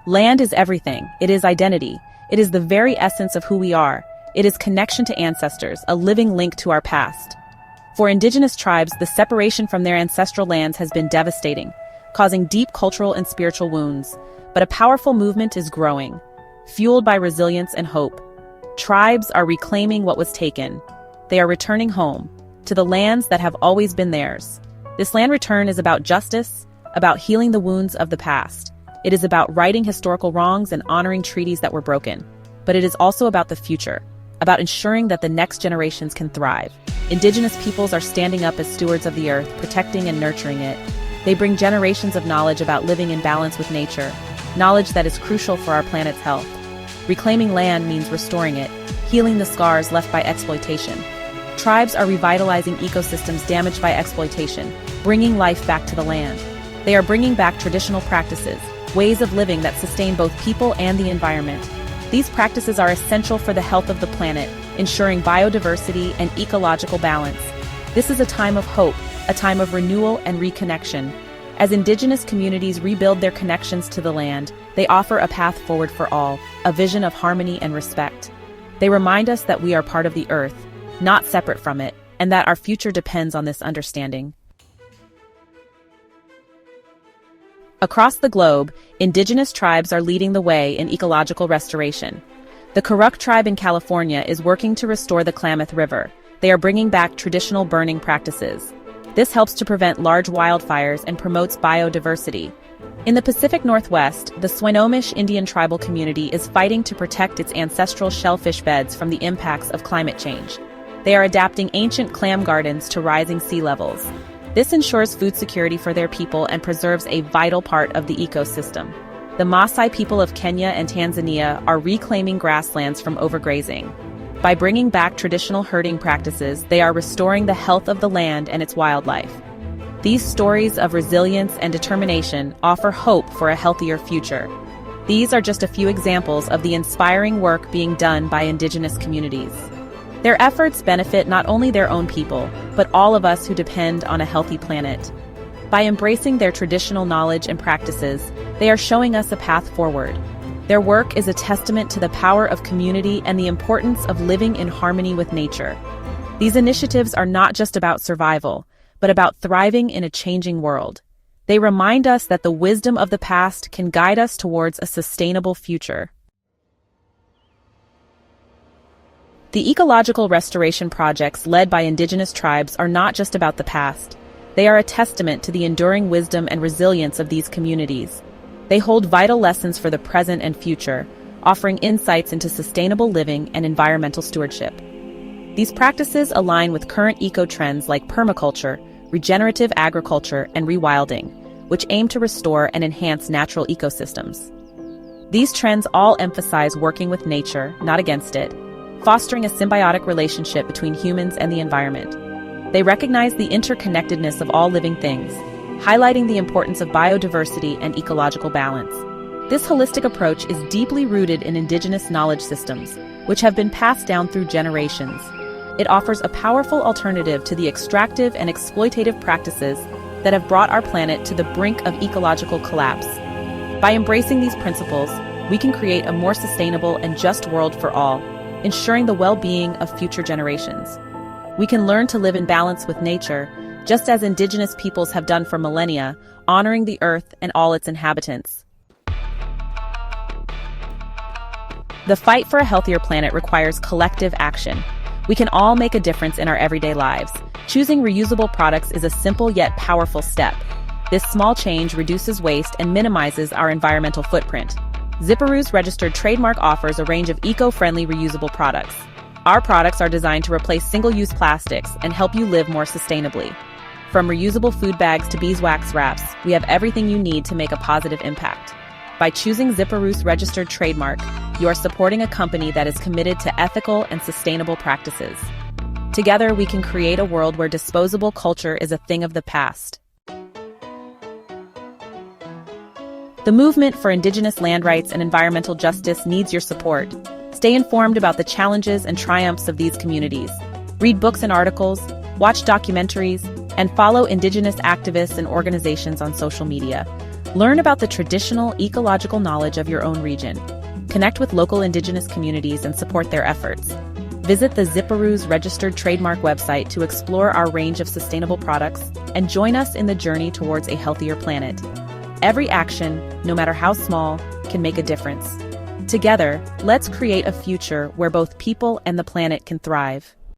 Land is everything. It is identity. It is the very essence of who we are. It is connection to ancestors, a living link to our past. For indigenous tribes, the separation from their ancestral lands has been devastating, causing deep cultural and spiritual wounds. But a powerful movement is growing, fueled by resilience and hope. Tribes are reclaiming what was taken. They are returning home, to the lands that have always been theirs. This land return is about justice, about healing the wounds of the past. It is about righting historical wrongs and honoring treaties that were broken. But it is also about the future, about ensuring that the next generations can thrive. Indigenous peoples are standing up as stewards of the earth, protecting and nurturing it. They bring generations of knowledge about living in balance with nature, knowledge that is crucial for our planet's health. Reclaiming land means restoring it, healing the scars left by exploitation. Tribes are revitalizing ecosystems damaged by exploitation, bringing life back to the land. They are bringing back traditional practices, ways of living that sustain both people and the environment. These practices are essential for the health of the planet, ensuring biodiversity and ecological balance. This is a time of hope, a time of renewal and reconnection. As indigenous communities rebuild their connections to the land, they offer a path forward for all, a vision of harmony and respect. They remind us that we are part of the earth, not separate from it, and that our future depends on this understanding. Across the globe, indigenous tribes are leading the way in ecological restoration. The Kuruk tribe in California is working to restore the Klamath River. They are bringing back traditional burning practices. This helps to prevent large wildfires and promotes biodiversity. In the Pacific Northwest, the Swinomish Indian tribal community is fighting to protect its ancestral shellfish beds from the impacts of climate change. They are adapting ancient clam gardens to rising sea levels. This ensures food security for their people and preserves a vital part of the ecosystem. The Maasai people of Kenya and Tanzania are reclaiming grasslands from overgrazing. By bringing back traditional herding practices, they are restoring the health of the land and its wildlife. These stories of resilience and determination offer hope for a healthier future. These are just a few examples of the inspiring work being done by indigenous communities. Their efforts benefit not only their own people, but all of us who depend on a healthy planet. By embracing their traditional knowledge and practices, they are showing us a path forward. Their work is a testament to the power of community and the importance of living in harmony with nature. These initiatives are not just about survival, but about thriving in a changing world. They remind us that the wisdom of the past can guide us towards a sustainable future. The ecological restoration projects led by indigenous tribes are not just about the past. They are a testament to the enduring wisdom and resilience of these communities. They hold vital lessons for the present and future, offering insights into sustainable living and environmental stewardship. These practices align with current eco-trends like permaculture, regenerative agriculture, and rewilding, which aim to restore and enhance natural ecosystems. These trends all emphasize working with nature, not against it, fostering a symbiotic relationship between humans and the environment. They recognize the interconnectedness of all living things, highlighting the importance of biodiversity and ecological balance. This holistic approach is deeply rooted in indigenous knowledge systems, which have been passed down through generations. It offers a powerful alternative to the extractive and exploitative practices that have brought our planet to the brink of ecological collapse. By embracing these principles, we can create a more sustainable and just world for all, ensuring the well-being of future generations. We can learn to live in balance with nature, just as indigenous peoples have done for millennia, honoring the earth and all its inhabitants. The fight for a healthier planet requires collective action. We can all make a difference in our everyday lives. Choosing reusable products is a simple yet powerful step. This small change reduces waste and minimizes our environmental footprint. Ziparoos registered trademark offers a range of eco-friendly reusable products. Our products are designed to replace single-use plastics and help you live more sustainably. From reusable food bags to beeswax wraps, we have everything you need to make a positive impact. By choosing Ziparoos registered trademark, you are supporting a company that is committed to ethical and sustainable practices. Together, we can create a world where disposable culture is a thing of the past. The movement for indigenous land rights and environmental justice needs your support. Stay informed about the challenges and triumphs of these communities. Read books and articles, watch documentaries, and follow indigenous activists and organizations on social media. Learn about the traditional ecological knowledge of your own region. Connect with local indigenous communities and support their efforts. Visit the Ziparoos registered trademark website to explore our range of sustainable products and join us in the journey towards a healthier planet. Every action, no matter how small, can make a difference. Together, let's create a future where both people and the planet can thrive.